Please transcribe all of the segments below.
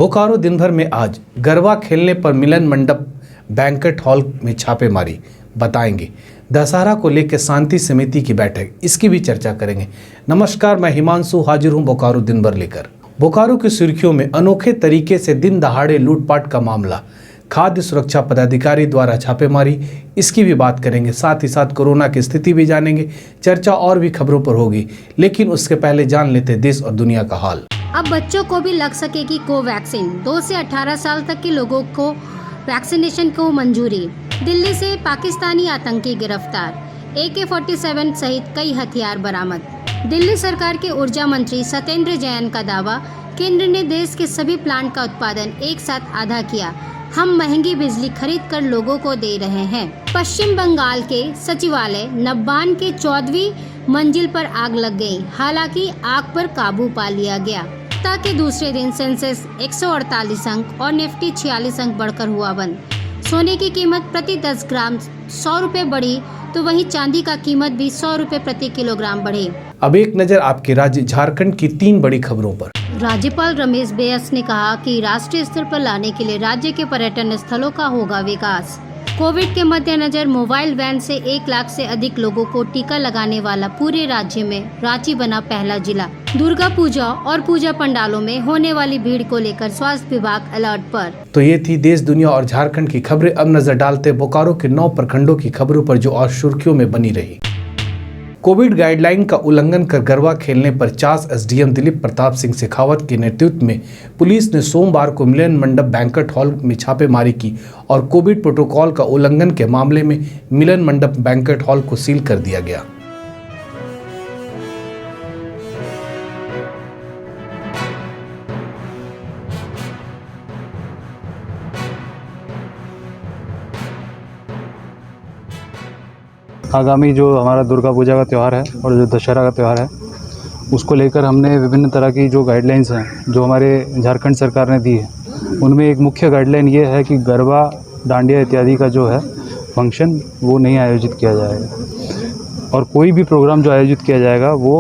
बोकारो दिन भर में आज गरबा खेलने पर मिलन मंडप बैंक्वेट हॉल में छापेमारी बताएंगे। दशहरा को लेकर शांति समिति की बैठक, इसकी भी चर्चा करेंगे। नमस्कार, मैं हिमांशु हाजिर हूं बोकारो दिन भर लेकर। बोकारो की सुर्खियों में अनोखे तरीके से दिन दहाड़े लूटपाट का मामला, खाद्य सुरक्षा पदाधिकारी द्वारा छापेमारी, इसकी भी बात करेंगे। साथ ही साथ कोरोना की स्थिति भी जानेंगे। चर्चा और भी खबरों पर होगी, लेकिन उसके पहले जान लेते देश और दुनिया का हाल। अब बच्चों को भी लग सकेगी कोवैक्सीन। 2 से 18 साल तक के लोगों को वैक्सीनेशन को मंजूरी। दिल्ली से पाकिस्तानी आतंकी गिरफ्तार। AK-47 सहित कई हथियार बरामद। दिल्ली सरकार के ऊर्जा मंत्री सत्येंद्र जैन का दावा, केंद्र ने देश के सभी प्लांट का उत्पादन एक साथ आधा किया। हम महंगी बिजली खरीद कर लोगों को दे रहे हैं। पश्चिम बंगाल के सचिवालय नब्बान के 14वीं मंजिल पर आग लग गई। हालांकि आग पर काबू पा लिया गया। सप्ताह के दूसरे दिन सेंसेक्स 148 अंक और निफ्टी 46 अंक बढ़कर हुआ बंद। सोने की कीमत प्रति 10 ग्राम 100 रुपए बढ़ी, तो वहीं चांदी का कीमत भी 100 रुपए प्रति किलोग्राम बढ़ी। अब एक नजर आपके राज्य झारखंड की 3 बड़ी खबरों पर। राज्यपाल रमेश बैस ने कहा कि राष्ट्रीय स्तर पर लाने के लिए राज्य के पर्यटन स्थलों का होगा विकास। कोविड के मद्देनजर मोबाइल वैन से 1 लाख से अधिक लोगों को टीका लगाने वाला पूरे राज्य में रांची बना पहला जिला। दुर्गा पूजा और पूजा पंडालों में होने वाली भीड़ को लेकर स्वास्थ्य विभाग अलर्ट पर। तो ये थी देश, दुनिया और झारखंड की खबरें। अब नजर डालते बोकारो के 9 प्रखंडों की खबरों पर, जो और सुर्खियों में बनी रही। कोविड गाइडलाइन का उल्लंघन कर गरबा खेलने पर चास SDM दिलीप प्रताप सिंह शेखावत के नेतृत्व में पुलिस ने सोमवार को मिलन मंडप बैंक्वेट हॉल में छापेमारी की और कोविड प्रोटोकॉल का उल्लंघन के मामले में मिलन मंडप बैंक्वेट हॉल को सील कर दिया गया। आगामी जो हमारा दुर्गा पूजा का त्यौहार है और जो दशहरा का त्यौहार है, उसको लेकर हमने विभिन्न तरह की जो गाइडलाइंस हैं जो हमारे झारखंड सरकार ने दी है, उनमें एक मुख्य गाइडलाइन ये है कि गरबा, डांडिया इत्यादि का जो है फंक्शन वो नहीं आयोजित किया जाएगा और कोई भी प्रोग्राम जो आयोजित किया जाएगा वो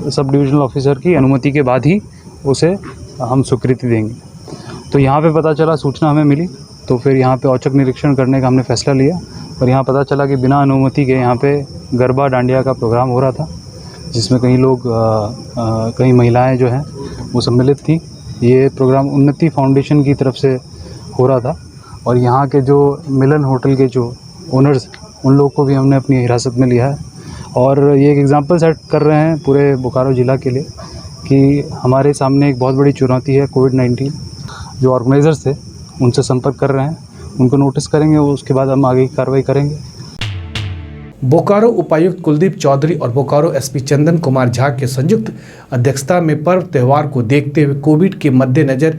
सब डिविजनल ऑफिसर की अनुमति के बाद ही उसे हम स्वीकृति देंगे। तो यहाँ पे पता चला, सूचना हमें मिली, तो फिर यहाँ पे औचक निरीक्षण करने का हमने फैसला लिया और यहाँ पता चला कि बिना अनुमति के यहाँ पे गरबा डांडिया का प्रोग्राम हो रहा था, जिसमें कई लोग कई महिलाएं जो हैं वो सम्मिलित थी। ये प्रोग्राम उन्नति फाउंडेशन की तरफ से हो रहा था और यहाँ के जो मिलन होटल के जो ओनर्स, उन लोग को भी हमने अपनी हिरासत में लिया है और ये एक एग्जाम्पल सेट कर रहे हैं पूरे बोकारो ज़िला के लिए कि हमारे सामने एक बहुत बड़ी चुनौती है कोविड-19। जो ऑर्गेनाइजर्स थे उनसे संपर्क कर रहे हैं, उनको नोटिस करेंगे, उसके बाद हम आगे की कार्रवाई करेंगे। बोकारो उपायुक्त कुलदीप चौधरी और बोकारो SP चंदन कुमार झा के संयुक्त अध्यक्षता में पर्व त्यौहार को देखते हुए कोविड के मद्देनजर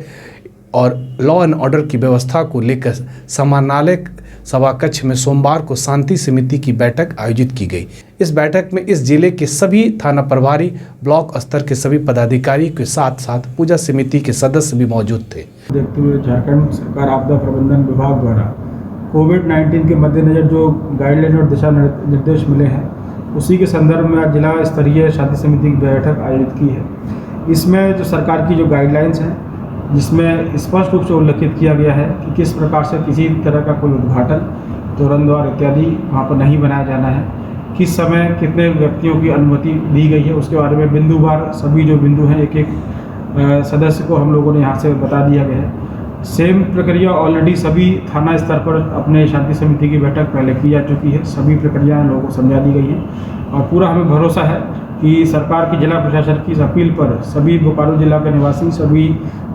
और लॉ एंड ऑर्डर की व्यवस्था को लेकर समाहरणालय सभा कक्ष में सोमवार को शांति समिति की बैठक आयोजित की गई। इस बैठक में इस जिले के सभी थाना प्रभारी, ब्लॉक स्तर के सभी पदाधिकारी के साथ साथ पूजा समिति के सदस्य भी मौजूद थे। देखते हुए झारखंड सरकार आपदा प्रबंधन विभाग द्वारा कोविड-19 के मद्देनजर जो गाइडलाइन और दिशा निर्देश मिले हैं, उसी के संदर्भ में आज जिला स्तरीय शांति समिति की बैठक आयोजित की है। इसमें जो सरकार की जो गाइडलाइंस हैं, जिसमें स्पष्ट रूप से उल्लेखित किया गया है कि किस प्रकार से किसी तरह का कोई उद्घाटन, तोरण द्वार इत्यादि वहाँ पर नहीं बनाया जाना है, किस समय कितने व्यक्तियों की अनुमति दी गई है, उसके बारे में बिंदुवार सभी जो बिंदु हैं एक एक सदस्य को हम लोगों ने यहाँ से बता दिया गया है। सेम प्रक्रिया ऑलरेडी सभी थाना स्तर पर अपने शांति समिति की बैठक पहले की जा चुकी है। सभी प्रक्रियाएं लोगों को समझा दी गई है और पूरा हमें भरोसा है कि सरकार की जिला प्रशासन की इस अपील पर सभी बोकारो जिला के निवासी, सभी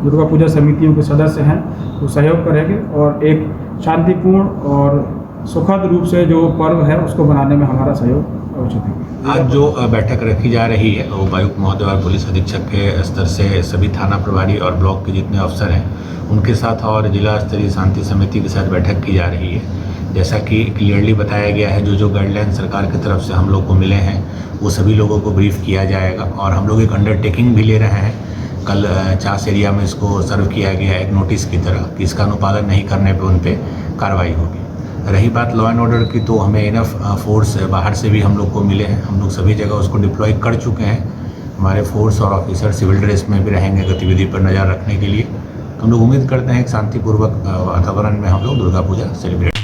दुर्गा पूजा समितियों के सदस्य हैं, वो सहयोग करेंगे और एक शांतिपूर्ण और सुखद रूप से जो पर्व है उसको बनाने में हमारा सहयोग आवश्यक है। आज जो बैठक रखी जा रही है, उपायुक्त महोदय और पुलिस अधीक्षक के स्तर से सभी थाना प्रभारी और ब्लॉक के जितने अफसर हैं उनके साथ और जिला स्तरीय शांति समिति के साथ बैठक की जा रही है। जैसा कि क्लियरली बताया गया है, जो गाइडलाइन सरकार की तरफ से हम लोग को मिले हैं वो सभी लोगों को ब्रीफ किया जाएगा और हम लोग एक अंडरटेकिंग भी ले रहे हैं। कल चास एरिया में इसको सर्व किया गया एक नोटिस की तरह कि इसका अनुपालन नहीं करने पर उन पर कार्रवाई होगी। रही बात लॉ एंड ऑर्डर की, तो हमें इनफ फोर्स बाहर से भी हम लोग को मिले हैं। हम लोग सभी जगह उसको डिप्लॉय कर चुके हैं। हमारे फोर्स और ऑफिसर सिविल ड्रेस में भी रहेंगे गतिविधि पर नज़र रखने के लिए। हम लोग उम्मीद करते हैं कि शांतिपूर्वक वातावरण में हम लोग दुर्गा पूजा सेलिब्रेट।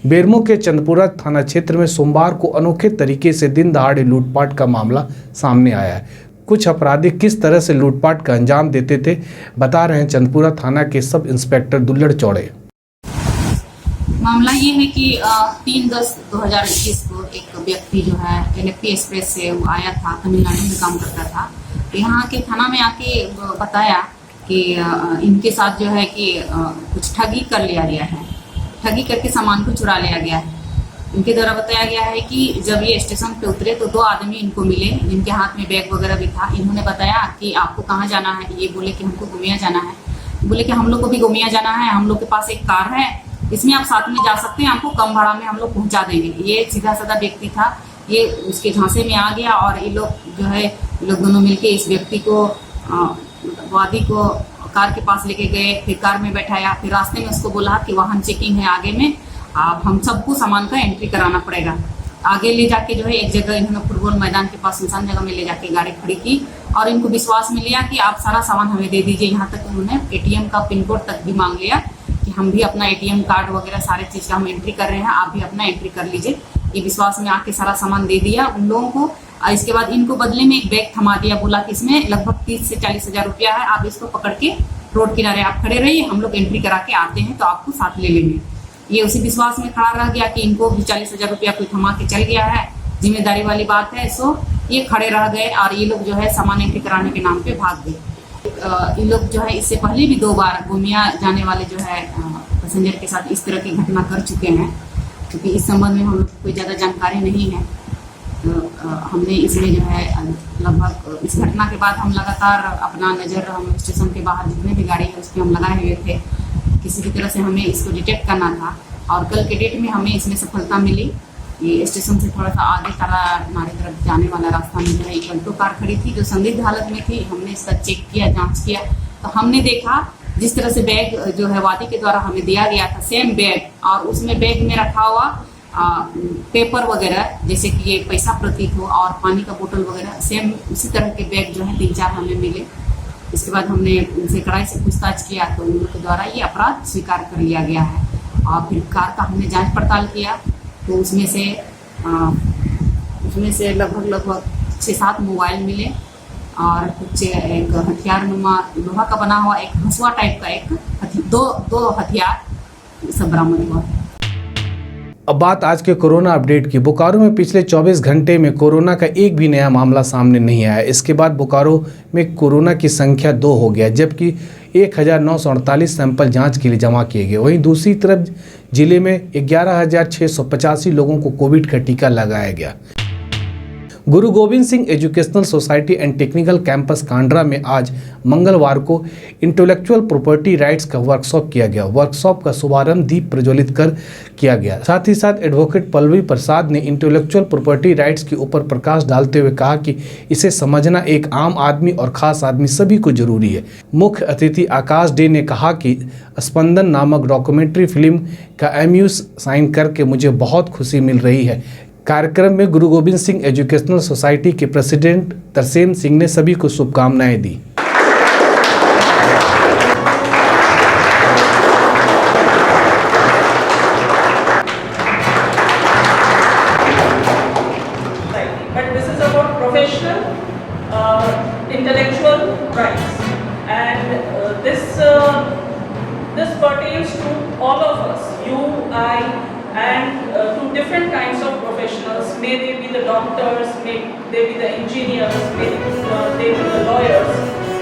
बेरमो के चंदपुरा थाना क्षेत्र में सोमवार को अनोखे तरीके से दिन दहाड़े लूटपाट का मामला सामने आया है। कुछ अपराधी किस तरह से लूटपाट का अंजाम देते थे, बता रहे हैं चंदपुरा थाना के सब इंस्पेक्टर दुल्लड़ चौड़े। मामला ये है कि 3/10/2021 को एक व्यक्ति जो है NFP एक्सप्रेस से वो आया था, तमिलनाडु में काम करता था। यहाँ के थाना में आके बताया कि इनके साथ जो है कि कुछ ठगी कर लिया गया है, ठगी करके सामान को चुरा लिया गया है। इनके द्वारा बताया गया है कि जब ये स्टेशन पे उतरे तो 2 आदमी इनको मिले जिनके हाथ में बैग वगैरह भी था। इन्होंने बताया कि आपको कहाँ जाना है, ये बोले कि हमको गुमिया जाना है। बोले कि हम लोग को भी गुमिया जाना है, हम लोग के पास एक कार है, इसमें आप साथ में जा सकते हैं, आपको कम भाड़ा में हम लोग पहुँचा देंगे। ये सीधा साधा व्यक्ति था, ये उसके झांसे में आ गया और ये लोग जो है लोग दोनों मिलके इस व्यक्ति को वादी को कार के पास लेके गए, फिर कार में बैठाया, फिर रास्ते में उसको बोला कि वाहन चेकिंग है आगे में, आप हम सबको सामान का एंट्री कराना पड़ेगा। आगे ले जाके जो है एक जगह इन्होंने फुटबॉल मैदान के पास सुनसान जगह में ले जाके गाड़ी खड़ी की और इनको विश्वास में लिया कि आप सारा सामान हमें दे दीजिए। यहाँ तक उन्होंने ATM का पिन कोड तक भी मांग लिया कि हम भी अपना ATM कार्ड वगैरह सारे चीज़ का हम एंट्री कर रहे हैं, आप भी अपना एंट्री कर लीजिए। ये विश्वास में आके सारा सामान दे दिया उन लोगों को। इसके बाद इनको बदले में एक बैग थमा दिया, बोला कि इसमें लगभग 30 से 40 हज़ार रुपया है, आप इसको पकड़ के रोड किनारे आप खड़े रहिए, हम लोग एंट्री करा के आते हैं तो आपको साथ ले लेंगे। ये उसी विश्वास में खड़ा रह गया कि इनको भी 40 हज़ार रुपया कोई थमा के चल गया है, जिम्मेदारी वाली बात है। सो ये खड़े रह गए और ये लोग जो है सामान एंट्री कराने के नाम पे भाग गए। ये लोग जो है इससे पहले भी 2 बार गुमिया जाने वाले जो है पैसेंजर के साथ इस तरह की घटना कर चुके हैं। क्योंकि इस संबंध में हम लोग को कोई ज़्यादा जानकारी नहीं है, तो हमने इसमें जो है लगभग इस घटना के बाद हम लगातार अपना नज़र हम स्टेशन के बाहर जितने भी गाड़ी है उस पर हम लगाए हुए थे। किसी भी तरह से हमें इसको डिटेक्ट करना था और कल के डेट में हमें इसमें सफलता मिली। ये स्टेशन से थोड़ा सा आगे तारा नारे तरफ जाने वाला रास्ता में जो है एक अल्टो कार खड़ी थी जो संदिग्ध हालत में थी। हमने इसका चेक किया, जांच किया तो हमने देखा जिस तरह से बैग जो है वादी के द्वारा हमें दिया गया था सेम बैग, और उसमें बैग में रखा हुआ पेपर वगैरह जैसे कि ये पैसा प्रतीक हो और पानी का बोतल वगैरह सेम उसी तरह के बैग जो है 3-4 हमें मिले। इसके बाद हमने उनसे कड़ाई से पूछताछ किया तो उन लोगों के द्वारा ये अपराध स्वीकार कर लिया गया है। और फिर कार का हमने जांच पड़ताल किया तो उसमें से लगभग 6-7 मोबाइल मिले और कुछ एक हथियार नुमा लोहा का बना हुआ एक हंसुआ टाइप का दो हथियार सब बरामद हुआ। अब बात आज के कोरोना अपडेट की। बोकारो में पिछले 24 घंटे में कोरोना का एक भी नया मामला सामने नहीं आया। इसके बाद बोकारो में कोरोना की संख्या 2 हो गया, जबकि 1948 सैंपल जांच के लिए जमा किए गए। वहीं दूसरी तरफ जिले में 11,685 लोगों को कोविड का टीका लगाया गया। गुरु Govind Singh educational society and technical campus Kandra में आज मंगलवार को इंटेलेक्चुअल प्रॉपर्टी राइट्स का वर्कशॉप किया गया। वर्कशॉप का शुभारंभ दीप प्रज्वलित कर किया गया। साथ ही साथ एडवोकेट पल्लवी प्रसाद ने इंटेलेक्चुअल प्रॉपर्टी राइट्स के ऊपर प्रकाश डालते हुए कहा कि इसे समझना एक आम आदमी और खास आदमी सभी को जरूरी है। मुख्य अतिथि आकाश डे ने कहा कि स्पंदन नामक डॉक्यूमेंट्री फिल्म का MOU साइन करके मुझे बहुत खुशी मिल रही है। कार्यक्रम में गुरु गोविंद सिंह एजुकेशनल सोसाइटी के प्रेसिडेंट तरसेम सिंह ने सभी को शुभकामनाएं दी। But this is about professional intellectual rights, and this pertains to all of us, you, I, and to different kinds of professionals. May they be the doctors, may they be the engineers, may they be the lawyers,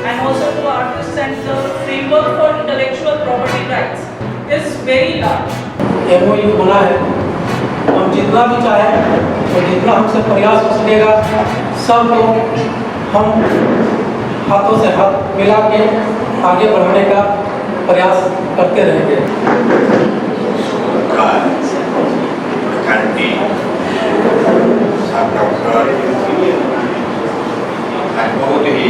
and also to artists. And the framework for intellectual property rights is very large. MOU बना है, हम जितना भी चाहें और जितना हमसे प्रयास हो सकेगा सब लोग हम हाथों से हाथ मिला के आगे बढ़ाने का प्रयास करते रहेंगे। बहुत ही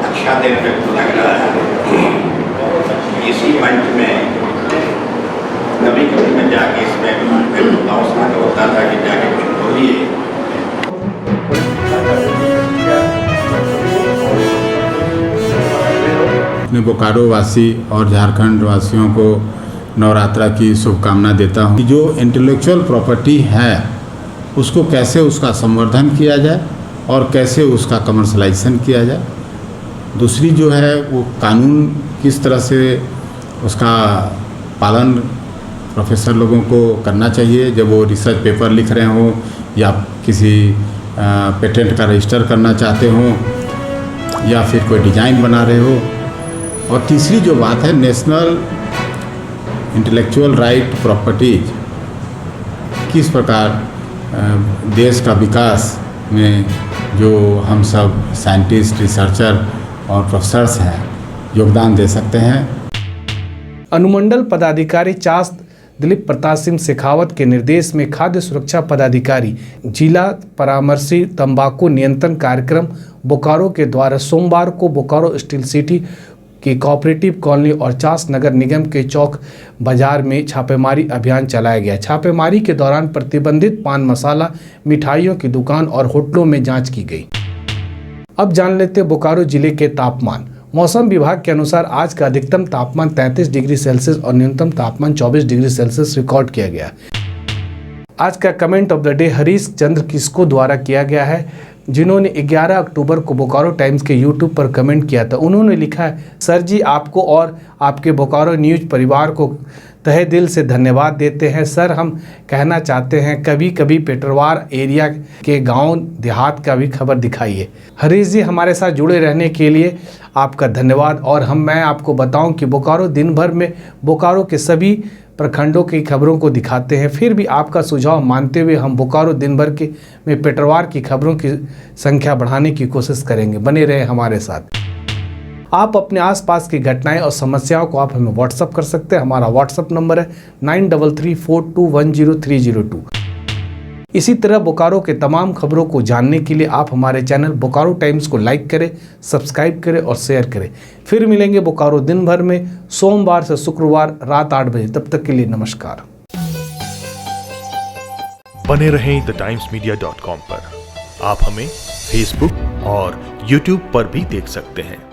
अच्छा दिन लग रहा है। इसी मंच में कभी मैं जाके इसमें अवसर होता था कि जाके कुछ बोलिए। अपने बोकारो वासी और झारखंड वासियों को नवरात्रा की शुभकामना देता हूँ। जो इंटेलेक्चुअल प्रॉपर्टी है उसको कैसे उसका संवर्धन किया जाए और कैसे उसका कमर्शलाइजेशन किया जाए। दूसरी जो है वो कानून किस तरह से उसका पालन प्रोफेसर लोगों को करना चाहिए जब वो रिसर्च पेपर लिख रहे हों या किसी पेटेंट का रजिस्टर करना चाहते हों या फिर कोई डिज़ाइन बना रहे हो। और तीसरी जो बात है नेशनल इंटेलेक्चुअल राइट प्रॉपर्टीज किस प्रकार देश का विकास में जो हम सब साइंटिस्ट रिसर्चर और प्रोफेसर्स हैं योगदान दे सकते हैं। अनुमंडल पदाधिकारी चास्त दिलीप प्रताप सिंह शेखावत के निर्देश में खाद्य सुरक्षा पदाधिकारी जिला परामर्शी तंबाकू नियंत्रण कार्यक्रम बोकारो के द्वारा सोमवार को बोकारो स्टील सिटी की कोऑपरेटिव कॉलोनी और चास नगर निगम के चौक बाजार में छापेमारी अभियान चलाया गया। छापेमारी के दौरान प्रतिबंधित पान मसाला, मिठाइयों की दुकान और होटलों में जांच की गई। अब जान लेते हैं बोकारो जिले के तापमान। मौसम विभाग के अनुसार आज का अधिकतम तापमान 33 डिग्री सेल्सियस और न्यूनतम तापमान 24 डिग्री सेल्सियस रिकॉर्ड किया गया। आज का comment of the day Harish Chandra Kisku द्वारा किया गया है, जिन्होंने 11 अक्टूबर को बोकारो टाइम्स के यूट्यूब पर कमेंट किया था। उन्होंने लिखा है, सर जी आपको और आपके बोकारो न्यूज परिवार को तहे दिल से धन्यवाद देते हैं। सर हम कहना चाहते हैं कभी कभी पेटरवार एरिया के गांव देहात का भी खबर दिखाइए। हरीश जी हमारे साथ जुड़े रहने के लिए आपका धन्यवाद। और मैं आपको बताऊं कि बोकारो दिन भर में बोकारो के सभी प्रखंडों की खबरों को दिखाते हैं। फिर भी आपका सुझाव मानते हुए हम बोकारो दिन भर के में पेटरवार की खबरों की संख्या बढ़ाने की कोशिश करेंगे। बने रहे हमारे साथ। आप अपने आसपास की घटनाएं और समस्याओं को आप हमें व्हाट्सअप कर सकते हैं। हमारा व्हाट्सअप नंबर है 9334210302। इसी तरह बोकारो के तमाम खबरों को जानने के लिए आप हमारे चैनल बोकारो टाइम्स को लाइक करें, सब्सक्राइब करें और शेयर करें। फिर मिलेंगे बोकारो दिन भर में सोमवार से शुक्रवार रात 8 बजे। तब तक के लिए नमस्कार। बने रहें TheTimesMedia.com पर। आप हमें फेसबुक और यूट्यूब पर भी देख सकते हैं।